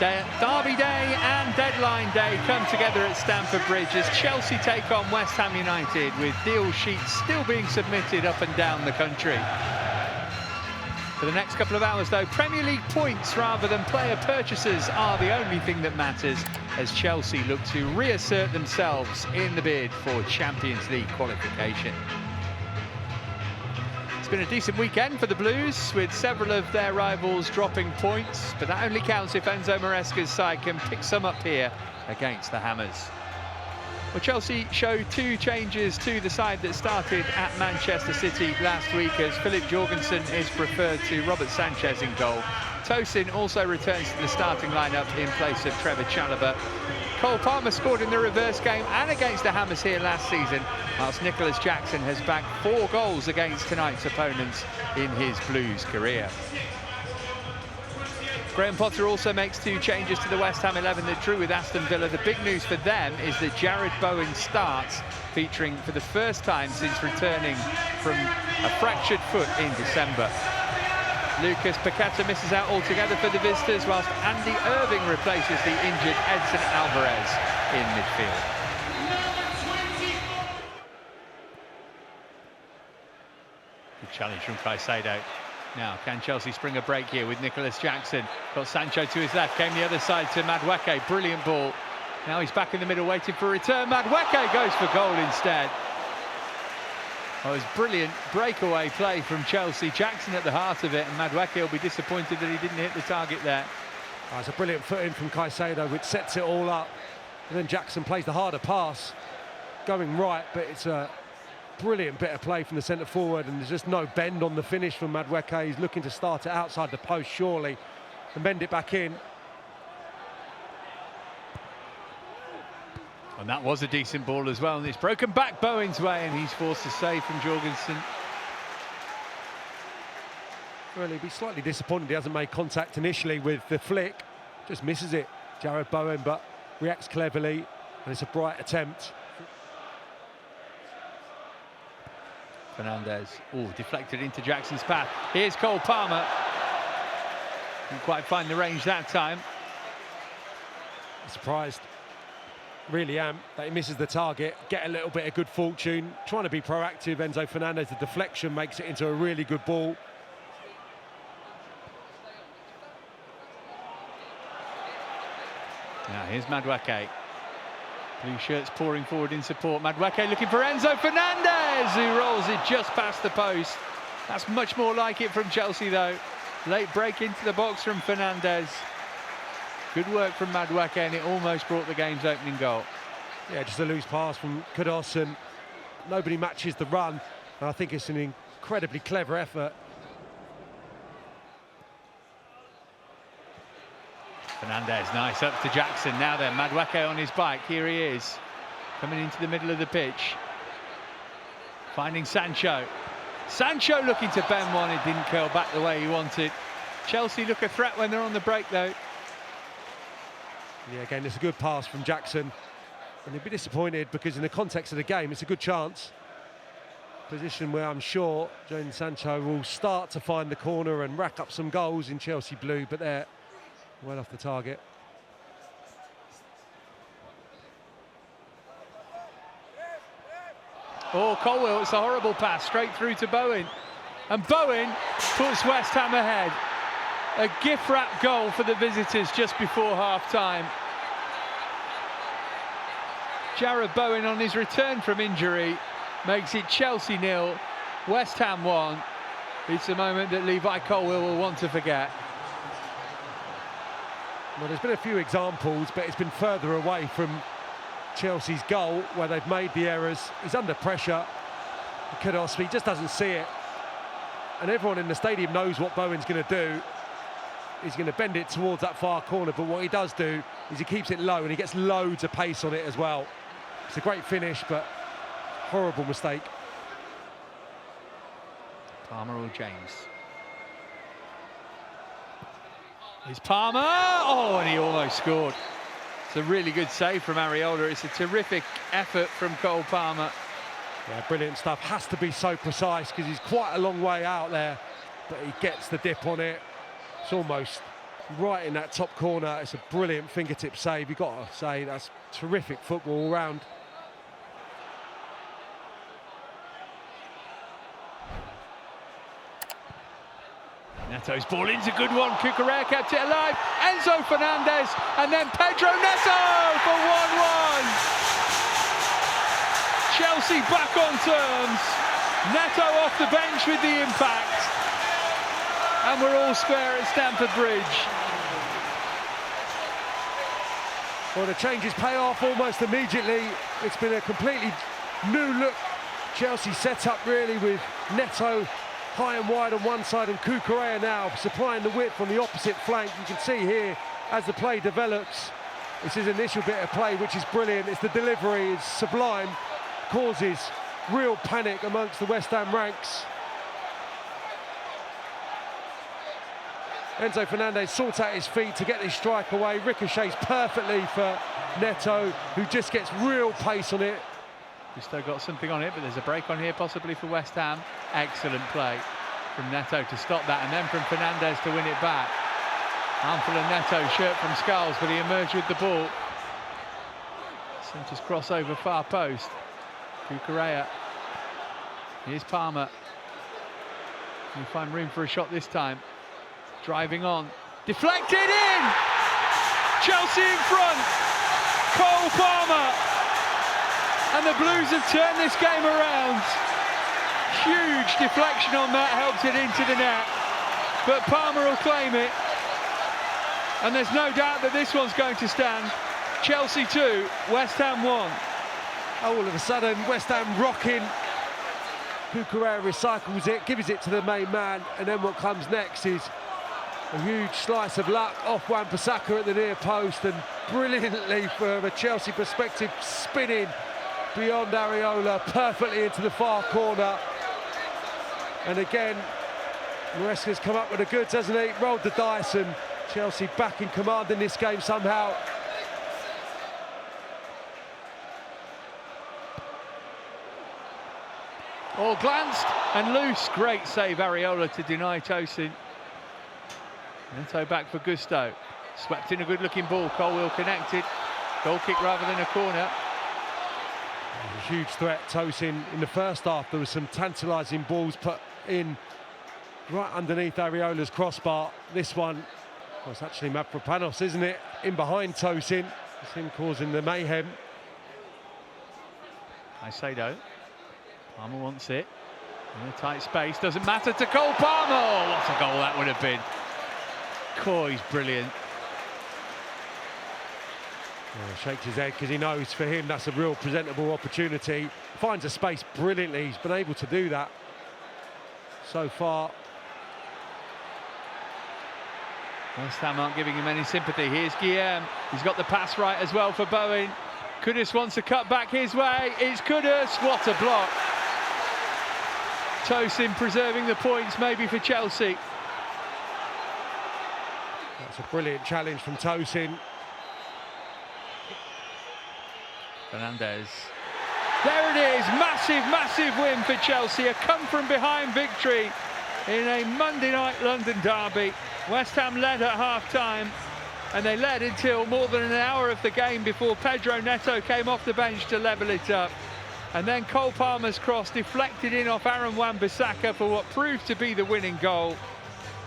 Derby Day and Deadline Day come together at Stamford Bridge as Chelsea take on West Ham United, with deal sheets still being submitted up and down the country. For the next couple of hours, though, Premier League points rather than player purchases are the only thing that matters as Chelsea look to reassert themselves in the bid for Champions League qualification. It's been a decent weekend for the Blues, with several of their rivals dropping points, but that only counts if Enzo Maresca's side can pick some up here against the Hammers. Well, Chelsea showed two changes to the side that started at Manchester City last week, as Philip Jorgensen is preferred to Robert Sanchez in goal. Tosin also returns to the starting lineup in place of Trevor Chalobah. Cole Palmer scored in the reverse game and against the Hammers here last season, whilst Nicholas Jackson has bagged 4 goals against tonight's opponents in his Blues career. Graham Potter also makes 2 changes to the West Ham 11 that drew with Aston Villa. The big news for them is that Jarrod Bowen starts, featuring for the first time since returning from a fractured foot in December. Lucas Paqueta misses out altogether for the visitors, whilst Andy Irving replaces the injured Edson Alvarez in midfield. Good challenge from Caicedo. Now, can Chelsea spring a break here with Nicholas Jackson? Got Sancho to his left, came the other side to Madueke, brilliant ball. Now he's back in the middle waiting for a return. Madueke goes for goal instead. It was brilliant breakaway play from Chelsea. Jackson at the heart of it, and Madueke will be disappointed that he didn't hit the target there. Oh, it's a brilliant foot in from Caicedo, which sets it all up. And then Jackson plays the harder pass, going right, but it's a brilliant bit of play from the centre forward, and there's just no bend on the finish from Madueke. He's looking to start it outside the post, surely, and bend it back in. And that was a decent ball as well, and it's broken back Bowen's way, and he's forced a save from Jorgensen. Well, he'd be slightly disappointed he hasn't made contact initially with the flick. Just misses it, Jarrod Bowen, but reacts cleverly, and it's a bright attempt. Fernandez, deflected into Jackson's path. Here's Cole Palmer. Didn't quite find the range that time. Surprised, really am, that he misses the target. Get a little bit of good fortune, trying to be proactive. Enzo Fernandez, the deflection makes it into a really good ball. Now here's Madueke. Blue shirts pouring forward in support. Madueke looking for Enzo Fernandez, who rolls it just past the post. That's much more like it from Chelsea, though. Late break into the box from Fernandez. Good work from Madueke, and it almost brought the game's opening goal. Yeah, just a loose pass from Kudos, and nobody matches the run. And I think it's an incredibly clever effort. Fernandez, nice, up to Jackson. Now then, Madueke on his bike. Here he is, coming into the middle of the pitch. Finding Sancho. Sancho looking to bend one. It didn't curl back the way he wanted. Chelsea look a threat when they're on the break, though. Yeah, again, it's a good pass from Jackson. And he'd be disappointed because in the context of the game, it's a good chance. Position where I'm sure Jadon Sancho will start to find the corner and rack up some goals in Chelsea blue, but they're well off the target. Oh, Colwell, it's a horrible pass straight through to Bowen. And Bowen puts West Ham ahead. A gift-wrap goal for the visitors just before half-time. Jarrod Bowen on his return from injury makes it Chelsea 0, West Ham 1. It's a moment that Levi Colwell will want to forget. Well, there's been a few examples, but it's been further away from Chelsea's goal where they've made the errors. He's under pressure. Kudos, he just doesn't see it. And everyone in the stadium knows what Bowen's going to do. He's going to bend it towards that far corner, but what he does do is he keeps it low and he gets loads of pace on it as well. It's a great finish, but horrible mistake. Palmer or James? Here's Palmer. Oh, and he almost scored. It's a really good save from Areola. It's a terrific effort from Cole Palmer. Yeah, brilliant stuff. Has to be so precise because he's quite a long way out there, but he gets the dip on it. It's almost right in that top corner. It's a brilliant fingertip save. You've got to say that's terrific football all round. Neto's ball in's a good one. Cucurella kept it alive. Enzo Fernandez and then Pedro Neto for 1-1. Chelsea back on terms. Neto off the bench with the impact. And we're all square at Stamford Bridge. Well, the changes pay off almost immediately. It's been a completely new look Chelsea set up really, with Neto high and wide on one side and Cucurella now supplying the width on the opposite flank. You can see here as the play develops, it's his initial bit of play which is brilliant. It's the delivery, it's sublime, causes real panic amongst the West Ham ranks. Enzo Fernandez sorts out his feet to get this strike away, ricochets perfectly for Neto, who just gets real pace on it. Gusto got something on it, but there's a break on here possibly for West Ham. Excellent play from Neto to stop that, and then from Fernandez to win it back. Handful of Neto, shirt from Skulls, but he emerged with the ball. Centres cross over far post. Cucurella. Here's Palmer. Can he find room for a shot this time? Driving on. Deflected in! Chelsea in front. Cole Palmer. And the Blues have turned this game around. Huge deflection on that, helped it into the net. But Palmer will claim it. And there's no doubt that this one's going to stand. Chelsea 2, West Ham 1. All of a sudden, West Ham rocking. Cucurella recycles it, gives it to the main man, and then what comes next is a huge slice of luck off Wan-Bissaka at the near post, and brilliantly from a Chelsea perspective, spinning beyond Areola, perfectly into the far corner. And again, Maresca's come up with the goods, hasn't he? Rolled the dice, and Chelsea back in command in this game somehow. All glanced and loose. Great save, Areola, to deny Tosin. Neto back for Gusto. Swept in a good-looking ball. Colwill connected. Goal kick rather than a corner. A huge threat, Tosin. In the first half, there was some tantalising balls put in right underneath Areola's crossbar. This one, well, it's actually Mavropanos, isn't it? In behind Tosin. It's him causing the mayhem. Caicedo. Palmer wants it. In a tight space. Doesn't matter to Cole Palmer. Oh, what a goal that would have been. He's brilliant. Well, shakes his head because he knows for him that's a real presentable opportunity. Finds a space brilliantly. He's been able to do that so far. West Ham aren't giving him any sympathy. Here's Guillaume. He's got the pass right as well for Bowen. Kudus wants to cut back his way. It's Kudus. What a block. Tosin preserving the points maybe for Chelsea. That's a brilliant challenge from Tosin. Fernandez. There it is. Massive, massive win for Chelsea. A come-from-behind victory in a Monday night London derby. West Ham led at half-time, and they led until more than an hour of the game before Pedro Neto came off the bench to level it up. And then Cole Palmer's cross deflected in off Aaron Wan-Bissaka for what proved to be the winning goal.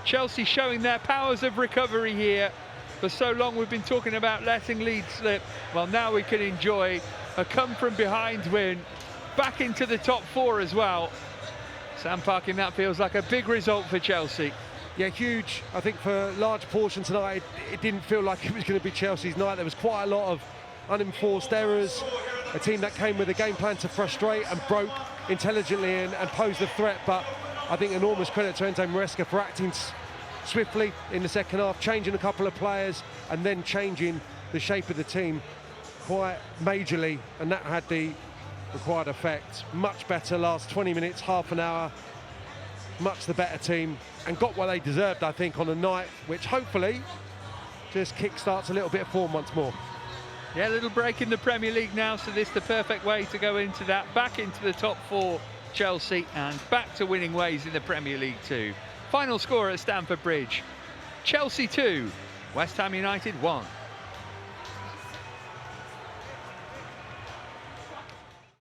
Chelsea showing their powers of recovery here. For so long we've been talking about letting leads slip. Well, now we can enjoy a come-from-behind win. Back into the top four as well. Sam Parkin, that feels like a big result for Chelsea. Yeah, huge. I think for a large portion tonight, it didn't feel like it was going to be Chelsea's night. There was quite a lot of unenforced errors. A team that came with a game plan to frustrate and broke intelligently and posed a threat. But I think enormous credit to Enzo Maresca for acting swiftly in the second half, changing a couple of players and then changing the shape of the team quite majorly, and that had the required effect. Much better last 20 minutes, half an hour. Much the better team, and got what they deserved, I think, on a night which hopefully just kick-starts a little bit of form once more. Yeah, a little break in the Premier League now, so this is the perfect way to go into that. Back into the top four, Chelsea, and back to winning ways in the Premier League too. Final score at Stamford Bridge, Chelsea 2, West Ham United 1.